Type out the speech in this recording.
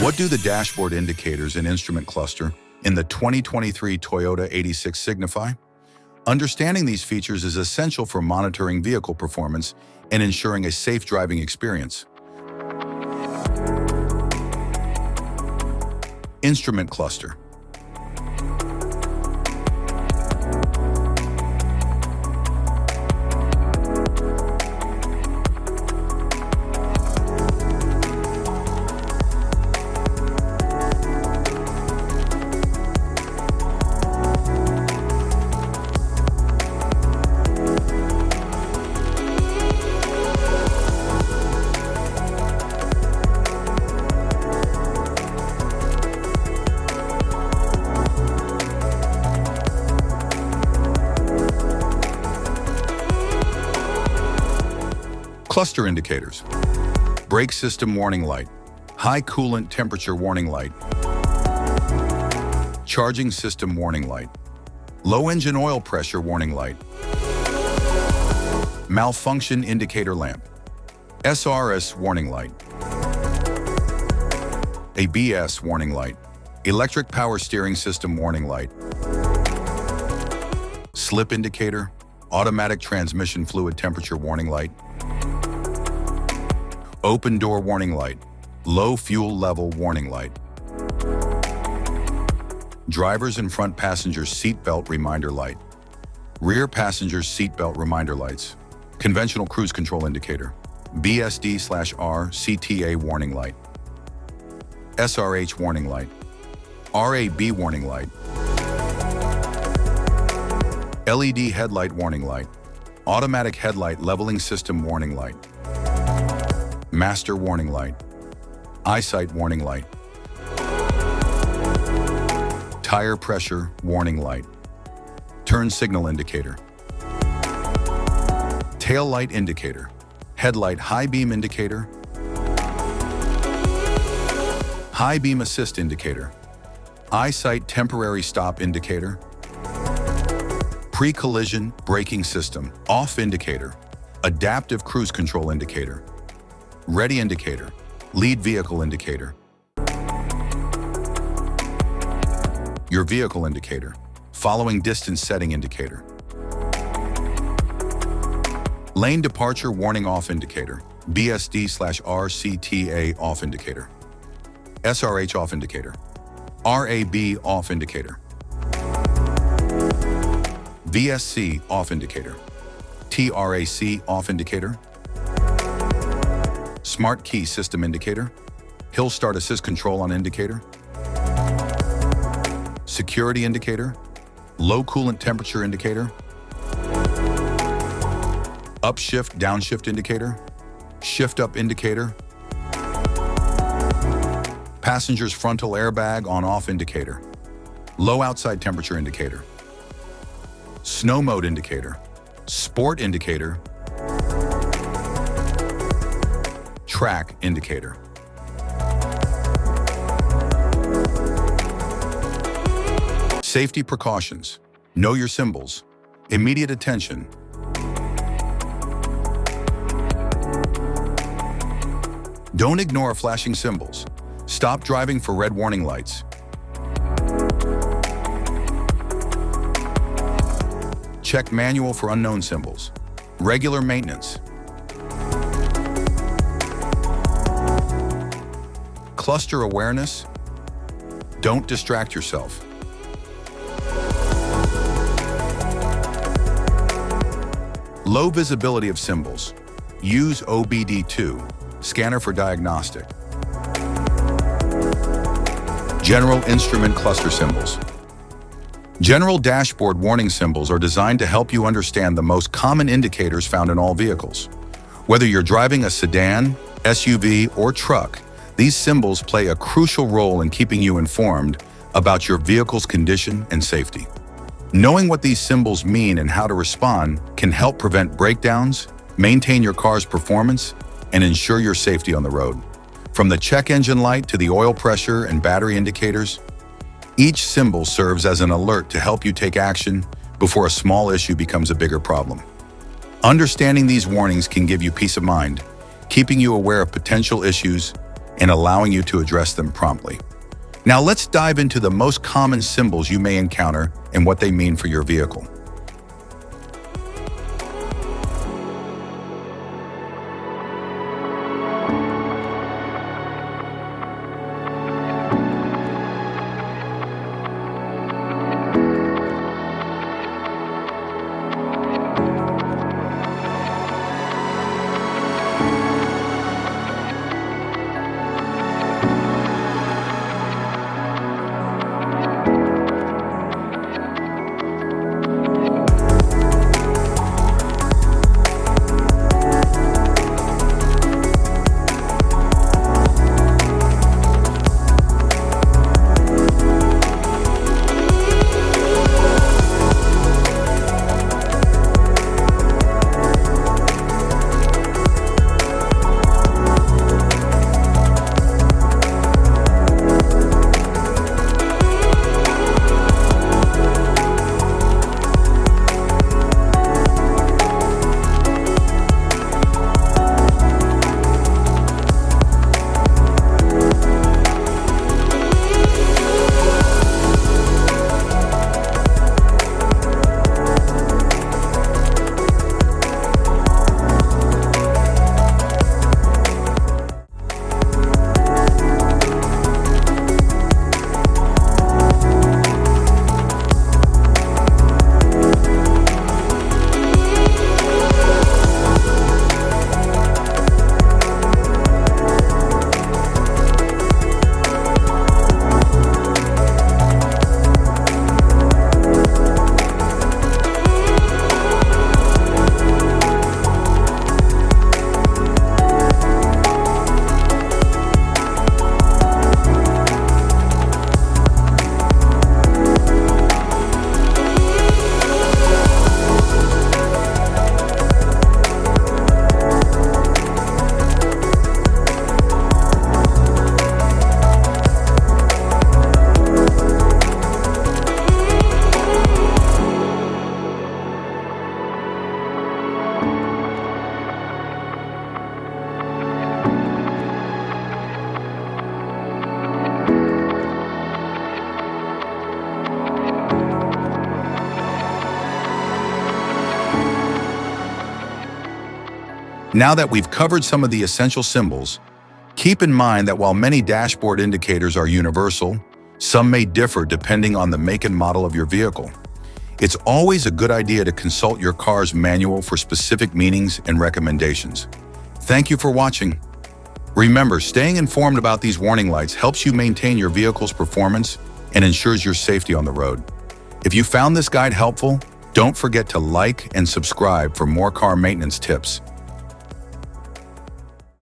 What do the dashboard indicators and instrument cluster in the 2023 Toyota 86 signify? Understanding these features is essential for monitoring vehicle performance and ensuring a safe driving experience. Instrument cluster. Cluster indicators. Brake system warning light. High coolant temperature warning light. Charging system warning light. Low engine oil pressure warning light. Malfunction indicator lamp. SRS warning light. ABS warning light. Electric power steering system warning light. Slip indicator. Automatic transmission fluid temperature warning light. Open door warning light. Low fuel level warning light. Drivers and front passengers seatbelt reminder light. Rear passengers seatbelt reminder lights. Conventional cruise control indicator. BSD/R CTA warning light. SRH warning light. RAB warning light. LED headlight warning light. Automatic headlight leveling system warning light. Master warning light. Eyesight warning light. Tire pressure warning light. Turn signal indicator. Tail light indicator. Headlight high beam indicator. High beam assist indicator. Eyesight temporary stop indicator. Pre-collision braking system off indicator. Adaptive cruise control indicator. Ready indicator. Lead vehicle indicator. Your vehicle indicator. Following distance setting indicator. Lane departure warning off indicator. BSD/RCTA off indicator. SRH off indicator. RAB off indicator. VSC off indicator. TRAC off indicator. Smart key system indicator. Hill start assist control on indicator. Security indicator. Low coolant temperature indicator. Upshift downshift indicator. Shift up indicator. Passenger's frontal airbag on off indicator. Low outside temperature indicator. Snow mode indicator. Sport indicator. Track indicator. Safety precautions. Know your symbols. Immediate attention. Don't ignore flashing symbols. Stop driving for red warning lights. Check manual for unknown symbols. Regular maintenance. Cluster awareness. Don't distract yourself. Low visibility of symbols. Use OBD2, scanner for diagnostic. General instrument cluster symbols. General dashboard warning symbols are designed to help you understand the most common indicators found in all vehicles. Whether you're driving a sedan, SUV, or truck, these symbols play a crucial role in keeping you informed about your vehicle's condition and safety. Knowing what these symbols mean and how to respond can help prevent breakdowns, maintain your car's performance, and ensure your safety on the road. From the check engine light to the oil pressure and battery indicators, each symbol serves as an alert to help you take action before a small issue becomes a bigger problem. Understanding these warnings can give you peace of mind, keeping you aware of potential issues and allowing you to address them promptly. Now let's dive into the most common symbols you may encounter and what they mean for your vehicle. Now that we've covered some of the essential symbols, keep in mind that while many dashboard indicators are universal, some may differ depending on the make and model of your vehicle. It's always a good idea to consult your car's manual for specific meanings and recommendations. Thank you for watching. Remember, staying informed about these warning lights helps you maintain your vehicle's performance and ensures your safety on the road. If you found this guide helpful, don't forget to like and subscribe for more car maintenance tips.